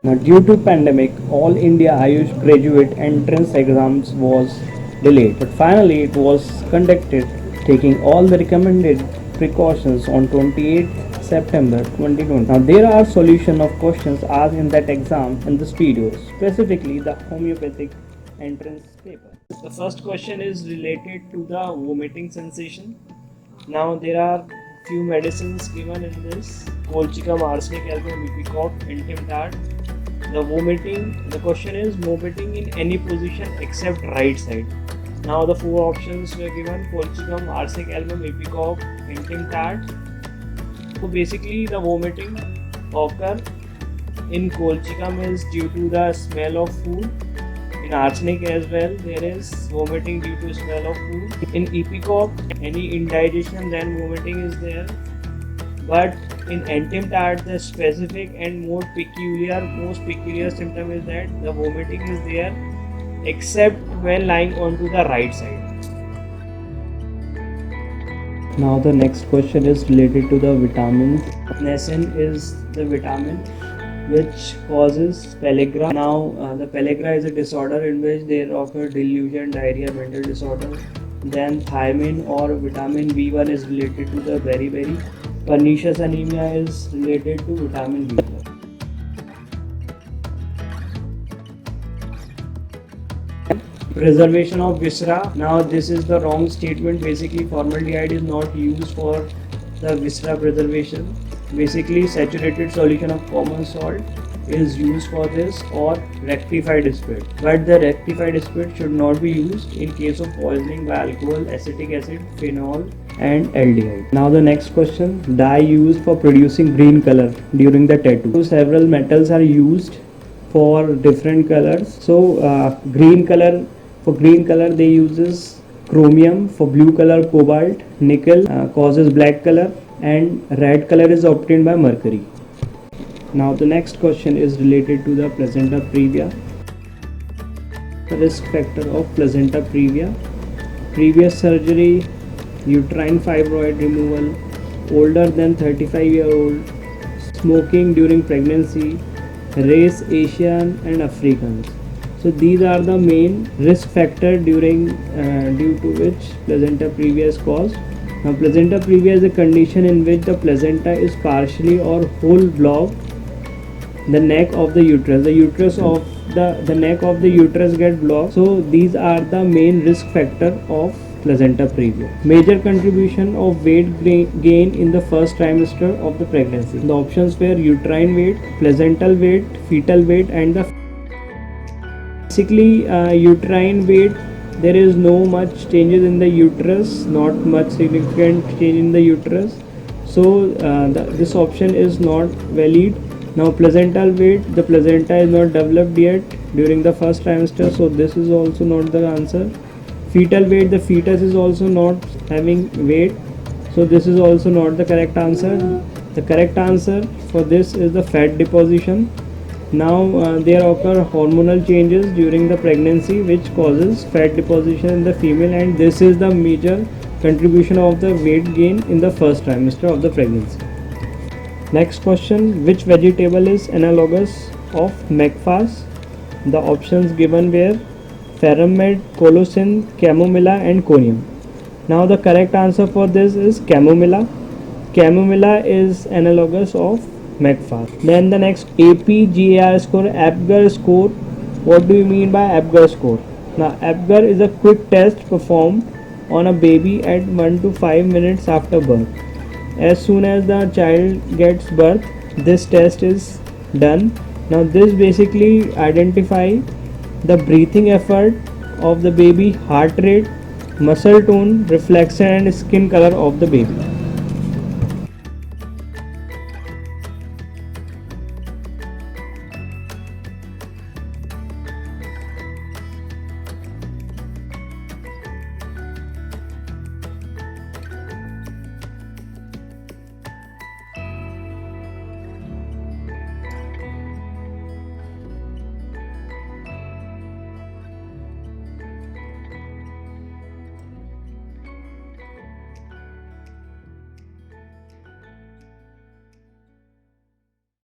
Now, due to pandemic, all India Ayush graduate entrance exams was delayed, but finally it was conducted, taking all the recommended precautions on 28th September 2020. Now, there are solution of questions asked in that exam in this video, specifically the homeopathic entrance paper. The first question is related to the vomiting sensation. Now there are few medicines given in this: colchicum, arsenic, album, ipecac, entimtard. The question is vomiting in any position except right side. Now the four options were given: colchicum, arsenic, album, ipecac, entimtard. So basically the vomiting occur in colchicum is due to the smell of food. In arsenic as well, there is vomiting due to smell of food. In ipecac, any indigestion, then vomiting is there. But in entimtard, the specific and most peculiar symptom is that the vomiting is there except when lying onto the right side. Now the next question is related to the vitamins. Niacin is the vitamin which causes pellagra. Now the pellagra is a disorder in which there occur delusion, diarrhea, mental disorder. Then thiamine or vitamin B1 is related to the beriberi. Pernicious anemia is related to vitamin B12. Preservation of viscera. Now this is the wrong statement. Basically formaldehyde is not used for the viscera preservation. Basically saturated solution of common salt is used for this, or rectified spirit, but the rectified spirit should not be used in case of poisoning by alcohol, acetic acid, phenol and aldehyde. Now the next question: dye used for producing green color during the tattoo. Several metals are used for different colors. So green color, for green color they uses chromium, for blue color cobalt, nickel causes black color, and red color is obtained by mercury. Now the next question is related to the placenta previa. The risk factor of placenta previa: previous surgery, uterine fibroid removal, older than 35-year-old, smoking during pregnancy, race Asian and Africans. So these are the main risk factor during due to which placenta previa is caused. Now placenta previa is a condition in which the placenta is partially or whole blocked the neck of the uterus. The neck of the uterus get blocked. So these are the main risk factor of placenta previa. Major contribution of weight gain in the first trimester of the pregnancy. The options were uterine weight, placental weight, fetal weight, and the basically uterine weight, there is no much changes in the uterus, not much significant change in the uterus, so this option is not valid. Now placental weight, the placenta is not developed yet during the first trimester, so this is also not the answer. Fetal weight, the fetus is also not having weight, so this is also not the correct answer. The correct answer for this is the fat deposition. Now there occur hormonal changes during the pregnancy which causes fat deposition in the female, and this is the major contribution of the weight gain in the first trimester of the pregnancy. Next question: which vegetable is analogous of McFast? The options given were Ferramid, Colocin, Chamomilla and Conium. Now the correct answer for this is Chamomilla. Chamomilla is analogous of McFast. Then the next: APGAR score, APGAR score. What do you mean by APGAR score? Now APGAR is a quick test performed on a baby at 1 to 5 minutes after birth. As soon as the child gets birth, this test is done. Now this basically identify the breathing effort of the baby, heart rate, muscle tone, reflection and skin color of the baby.